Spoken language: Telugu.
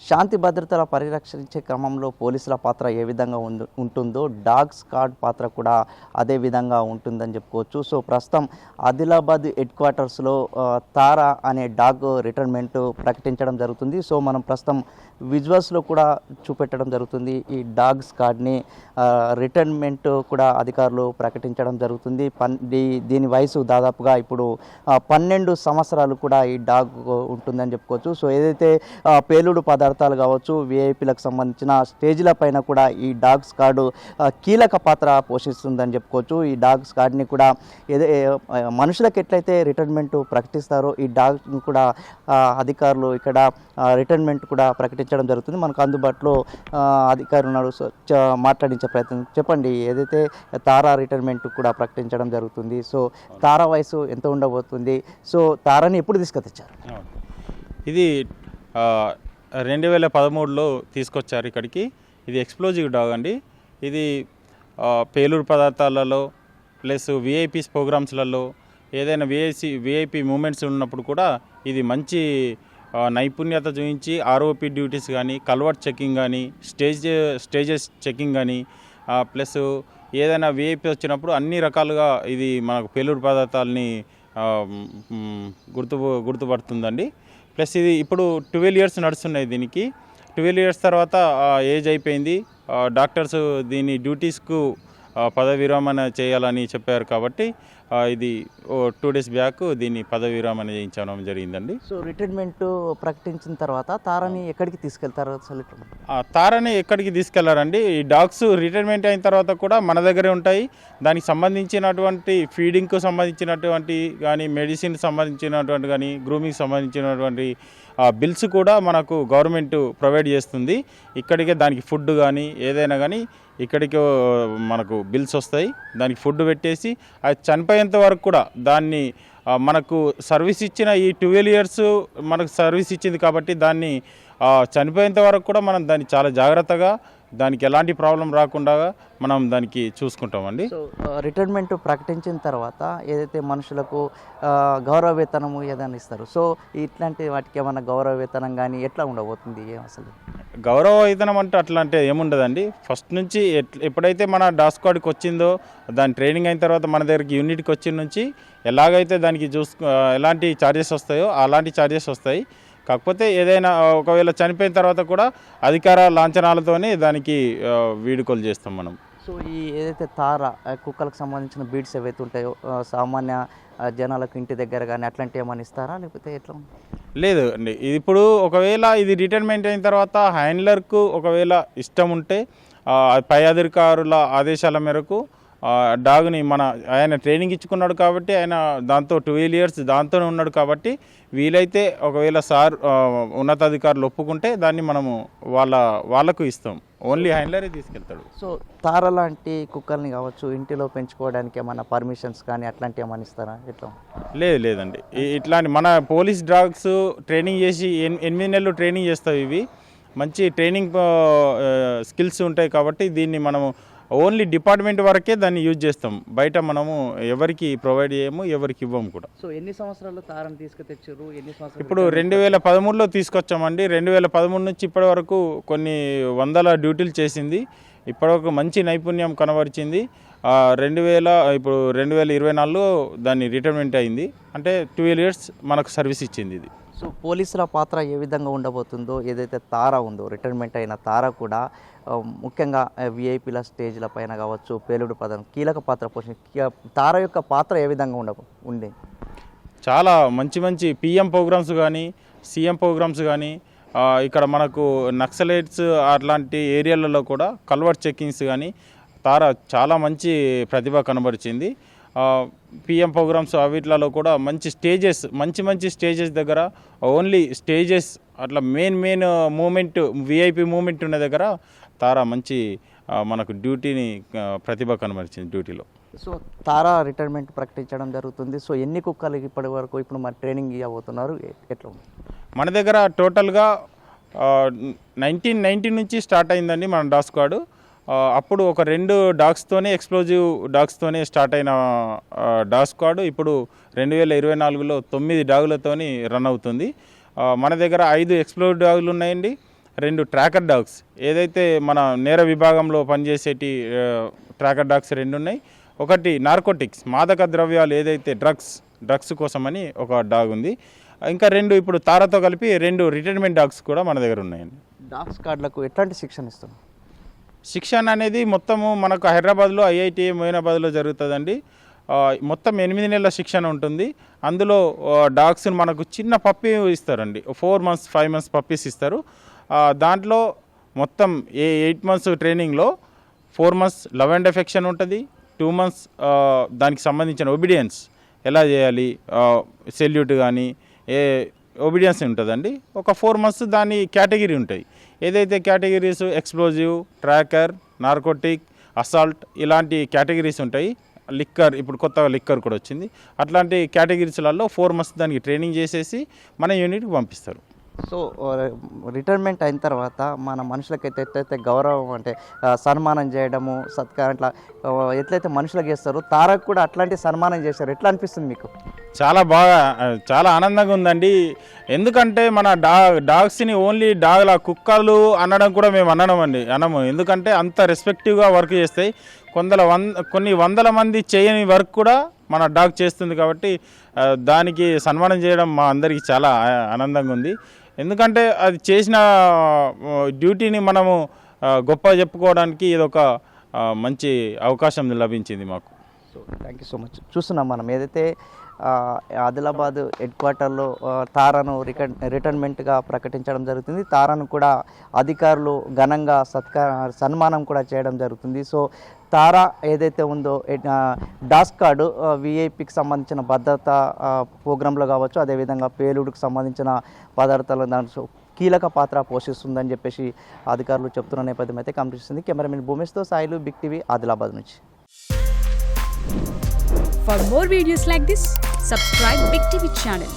శాంతి భద్రతల పరిరక్షించే క్రమంలో పోలీసుల పాత్ర ఏ విధంగా ఉంటుందో డాగ్ స్క్వాడ్ పాత్ర కూడా అదే విధంగా ఉంటుందని చెప్పుకోవచ్చు. సో ప్రస్తుతం ఆదిలాబాద్ హెడ్ క్వార్టర్స్లో తారా అనే డాగ్ రిటైర్మెంట్ ప్రకటించడం జరుగుతుంది. సో మనం ప్రస్తుతం విజువల్స్లో కూడా చూపెట్టడం జరుగుతుంది. ఈ డాగ్ స్క్వాడ్ని రిటైర్మెంట్ కూడా అధికారులు ప్రకటించడం జరుగుతుంది. దీని వయసు దాదాపుగా ఇప్పుడు 12 సంవత్సరాలు కూడా ఈ డాగ్ ఉంటుందని చెప్పుకోవచ్చు. సో ఏదైతే పేలుడు పదార్థాలు కావచ్చు, విఐపీలకు సంబంధించిన స్టేజ్ల పైన కూడా ఈ డాగ్ స్క్వాడ్ కీలక పాత్ర పోషిస్తుందని చెప్పుకోవచ్చు. ఈ డాగ్ స్క్వాడ్ని కూడా మనుషులకు ఎట్లయితే రిటైర్మెంట్ ప్రకటిస్తారో ఈ డాగ్ని కూడా అధికారులు ఇక్కడ రిటైర్మెంట్ కూడా ప్రకటించడం జరుగుతుంది. మనకు అందుబాటులో అధికారులు ఉన్నారు. సో మాట్లాడించే ప్రయత్నం చెప్పండి. ఏదైతే తారా రిటైర్మెంట్ కూడా ప్రకటించడం జరుగుతుంది. సో తారా వయసు ఎంత ఉండబోతుంది? సో తారాని ఎప్పుడు తీసుకొచ్చారు? ఇది 2013లో తీసుకొచ్చారు ఇక్కడికి. ఇది ఎక్స్ప్లోజివ్ డాగ్ అండి. ఇది పేలుడు పదార్థాలలో ప్లస్ విఐపీస్ ప్రోగ్రామ్స్లలో ఏదైనా విఐపీ మూమెంట్స్ ఉన్నప్పుడు కూడా ఇది మంచి నైపుణ్యత చూపించి ఆర్ఓపి డ్యూటీస్ కానీ, కల్వర్ట్ చెకింగ్ కానీ, స్టేజెస్ చెకింగ్ కానీ, ప్లస్ ఏదైనా విఐపీ వచ్చినప్పుడు అన్ని రకాలుగా ఇది మనకు పేలుడు పదార్థాలని గుర్తుపడుతుందండి. ప్లస్ ఇది ఇప్పుడు 12 years నడుస్తున్నాయి దీనికి. 12 years తర్వాత ఏజ్ అయిపోయింది. డాక్టర్స్ దీని డ్యూటీస్కు పదవి విరమణ చేయాలని చెప్పారు కాబట్టి ఇది 2 days బ్యాక్ దీన్ని పదవి విరమణ చేయించడం జరిగిందండి. సో రిటైర్మెంట్ ప్రకటించిన తర్వాత తారాని ఎక్కడికి తీసుకెళ్తారు? అసలు తారాని ఎక్కడికి తీసుకెళ్లారండి? ఈ డాగ్స్ రిటైర్మెంట్ అయిన తర్వాత కూడా మన దగ్గరే ఉంటాయి. దానికి సంబంధించినటువంటి ఫీడింగ్కు సంబంధించినటువంటి కానీ, మెడిసిన్ సంబంధించినటువంటి కానీ, గ్రూమింగ్ సంబంధించినటువంటి బిల్స్ కూడా మనకు గవర్నమెంట్ ప్రొవైడ్ చేస్తుంది. ఇక్కడికే దానికి ఫుడ్ కానీ ఏదైనా కానీ ఇక్కడికి మనకు బిల్స్ వస్తాయి. దానికి ఫుడ్ పెట్టేసి అది చనిపోయేంత వరకు కూడా దాన్ని మనకు సర్వీస్ ఇచ్చిన ఈ 12 years మనకు సర్వీస్ ఇచ్చింది కాబట్టి దాన్ని చనిపోయేంత వరకు కూడా మనం దాన్ని చాలా జాగ్రత్తగా, దానికి ఎలాంటి ప్రాబ్లం రాకుండా మనం దానికి చూసుకుంటామండి. సో రిటైర్మెంట్ ప్రకటించిన తర్వాత ఏదైతే మనుషులకు గౌరవ వేతనము ఏదైనా ఇస్తారు, సో ఇట్లాంటి వాటికి ఏమైనా గౌరవ వేతనం కానీ ఎట్లా ఉండబోతుంది? అసలు గౌరవ వేతనం అంటే అట్లా అంటే ఏముండదండి. ఫస్ట్ నుంచి ఎప్పుడైతే మన డాగ్ స్క్వాడ్కి వచ్చిందో దాని ట్రైనింగ్ అయిన తర్వాత మన దగ్గరికి యూనిట్కి వచ్చిన నుంచి ఎలాగైతే దానికి ఎలాంటి ఛార్జెస్ వస్తాయో అలాంటి ఛార్జెస్ వస్తాయి. కాకపోతే ఏదైనా ఒకవేళ చనిపోయిన తర్వాత కూడా అధికార లాంఛనాలతోనే దానికి వీడుకోలు చేస్తాం మనం. సో ఈ ఏదైతే తారా కుక్కలకు సంబంధించిన బీడ్స్ ఏవైతే ఉంటాయో సామాన్య జనాలకు ఇంటి దగ్గర కానీ అట్లాంటివి ఏమైనా ఇస్తారా, లేకపోతే ఎట్లా? లేదు అండి. ఇప్పుడు ఒకవేళ ఇది రిటైర్మెంట్ అయిన తర్వాత హ్యాండ్లర్కు ఒకవేళ ఇష్టం ఉంటే పై అధికారుల ఆదేశాల మేరకు డాగ్ని ఆయన ట్రైనింగ్ ఇచ్చుకున్నాడు కాబట్టి ఆయన దాంతో 12 years దాంతోనే ఉన్నాడు కాబట్టి వీలైతే ఒకవేళ ఉన్నతాధికారులు ఒప్పుకుంటే దాన్ని మనము వాళ్ళకు ఇస్తాం. ఓన్లీ హ్యాండ్లరే తీసుకెళ్తాడు. సో తార లాంటి కుక్కల్ని కావచ్చు ఇంటిలో పెంచుకోవడానికి ఏమైనా పర్మిషన్స్ కానీ అట్లాంటివి ఏమైనా ఇస్తారా? ఎట్లా? లేదండి. ఇట్లాంటి మన పోలీస్ డాగ్స్ ట్రైనింగ్ చేసి 8 నెలలు ట్రైనింగ్ చేస్తాయి. ఇవి మంచి ట్రైనింగ్ స్కిల్స్ ఉంటాయి కాబట్టి దీన్ని మనము ఓన్లీ డిపార్ట్మెంట్ వరకే దాన్ని యూజ్ చేస్తాం. బయట మనము ఎవరికి ప్రొవైడ్ చేయము, ఎవరికి ఇవ్వము కూడా. సో ఎన్ని సంవత్సరాలు తారని తీసుకొచ్చారు? ఇప్పుడు 2013లో తీసుకొచ్చామండి. 2013 నుంచి ఇప్పటి వరకు కొన్ని వందల డ్యూటీలు చేసింది. ఇప్పటివరకు మంచి నైపుణ్యం కనబరిచింది. 2024లో దాన్ని రిటైర్మెంట్ అయింది. అంటే 12 years మనకు సర్వీస్ ఇచ్చింది ఇది. సో పోలీసుల పాత్ర ఏ విధంగా ఉండబోతుందో, ఏదైతే తార ఉందో రిటైర్మెంట్ అయిన తార కూడా ముఖ్యంగా విఐపీల స్టేజ్ల పైన కావచ్చు పేలుడు పదం కీలక పాత్ర తార యొక్క పాత్ర ఏ విధంగా ఉండే? చాలా మంచి పిఎం ప్రోగ్రామ్స్ కానీ, సీఎం ప్రోగ్రామ్స్ కానీ, ఇక్కడ మనకు నక్సలైట్స్ అట్లాంటి ఏరియాలలో కూడా కల్వర్ట్ చెకింగ్స్ కానీ తార చాలా మంచి ప్రతిభ కనబరిచింది. పిఎం ప్రోగ్రామ్స్ వీటిలలో కూడా మంచి స్టేజెస్ దగ్గర ఓన్లీ స్టేజెస్ అట్లా మెయిన్ మూమెంట్ విఐపి మూమెంట్ ఉన్న దగ్గర తారా మంచి మనకు డ్యూటీని ప్రతిభ కనబరిచింది డ్యూటీలో. సో తారా రిటైర్మెంట్ ప్రకటించడం జరుగుతుంది. సో ఎన్ని కుక్కలు ఇప్పటి వరకు ఇప్పుడు మరి ట్రైనింగ్ ఇవ్వబోతున్నారు? ఎట్లా ఉంది మన దగ్గర? టోటల్గా 1990 నుంచి స్టార్ట్ అయిందండి మన డాగ్ స్క్వాడ్. అప్పుడు ఒక 2 డాగ్స్తోనే ఎక్స్ప్లోజివ్ డాగ్స్తోనే స్టార్ట్ అయిన డాగ్ స్క్వాడ్ ఇప్పుడు 2024లో 9 డాగులతోని రన్ అవుతుంది. మన దగ్గర 5 ఎక్స్ప్లోజివ్ డాగులు ఉన్నాయండి, 2 ట్రాకర్ డాగ్స్, ఏదైతే మన నేర విభాగంలో పనిచేసేటి ట్రాకర్ డాగ్స్ 2 ఉన్నాయి. ఒకటి నార్కోటిక్స్, మాదక ద్రవ్యాలు ఏదైతే డ్రగ్స్ కోసమని ఒక డాగ్ ఉంది. ఇంకా 2 ఇప్పుడు తారాతో కలిపి 2 రిటైర్మెంట్ డాగ్స్ కూడా మన దగ్గర ఉన్నాయండి. డాగ్ స్క్వాడ్లకు ఎట్లాంటి శిక్షణ ఇస్తున్నారు? శిక్షణ అనేది మొత్తము మనకు హైదరాబాద్లో IITA మొయినాబాద్లో జరుగుతుందండి. మొత్తం 8 నెలల శిక్షణ ఉంటుంది. అందులో డాగ్స్ని మనకు చిన్న పప్పి ఇస్తారండి, 4 months 5 months పప్పీస్ ఇస్తారు. దాంట్లో మొత్తం 8 months ట్రైనింగ్లో 4 months లవ్ అండ్ ఎఫెక్షన్ ఉంటుంది, 2 months దానికి సంబంధించిన ఒబీడియన్స్ ఎలా చేయాలి, సెల్యూట్ కానీ ఒబీడియన్స్ ఉంటుందండి. ఒక 4 months దాని కేటగిరీ ఉంటాయి. ఏదైతే categories explosive, tracker, narcotic, assault ఇలాంటి కేటగిరీస్ ఉంటాయి. లిక్కర్, ఇప్పుడు కొత్తగా లిక్కర్ కూడా వచ్చింది. అట్లాంటి కేటగిరీస్లలో 4 months దానికి ట్రైనింగ్ చేసేసి మన యూనిట్కి పంపిస్తారు. సో రిటైర్మెంట్ అయిన తర్వాత మన మనుషులకైతే ఎట్లయితే గౌరవం అంటే సన్మానం చేయడము, సత్కారం అట్లా ఎట్లయితే మనుషులకు చేస్తారో తారకు కూడా అట్లాంటి సన్మానం చేశారు. ఎట్లా అనిపిస్తుంది మీకు? చాలా ఆనందంగా ఉందండి. ఎందుకంటే మన డాగ్స్ని ఓన్లీ డాగ్ల కుక్కలు అనడం కూడా మేము అనము. ఎందుకంటే అంత రెస్పెక్టివ్గా వర్క్ చేస్తాయి. కొన్ని వందల మంది చేయని వర్క్ కూడా మన డాగ్ చేస్తుంది. కాబట్టి దానికి సన్మానం చేయడం మా అందరికీ చాలా ఆనందంగా ఉంది. ఎందుకంటే అది చేసిన డ్యూటీని మనము గొప్ప చెప్పుకోవడానికి ఇదొక మంచి అవకాశం లభించింది మాకు. So thank you so much. చూస్తున్నాం మనం ఏదైతే ఆదిలాబాద్ హెడ్ క్వార్టర్లో తారాను రిటైర్మెంట్గా ప్రకటించడం జరుగుతుంది. తారాను కూడా అధికారులు ఘనంగా సన్మానం కూడా చేయడం జరుగుతుంది. సో తారా ఏదైతే ఉందో డాగ్ స్క్వాడ్ విఐపికి సంబంధించిన భద్రత ప్రోగ్రాంలో కావచ్చు, అదేవిధంగా పేలుడుకు సంబంధించిన పదార్థాలు దాంట్లో కీలక పాత్ర పోషిస్తుందని చెప్పేసి అధికారులు చెప్తున్న నేపథ్యం అయితే కనిపిస్తుంది. కెమెరామెన్ భూమేష్తో సాయిలు, బిగ్ టీవీ, ఆదిలాబాద్ నుంచి. For more videos like this, subscribe Big TV channel.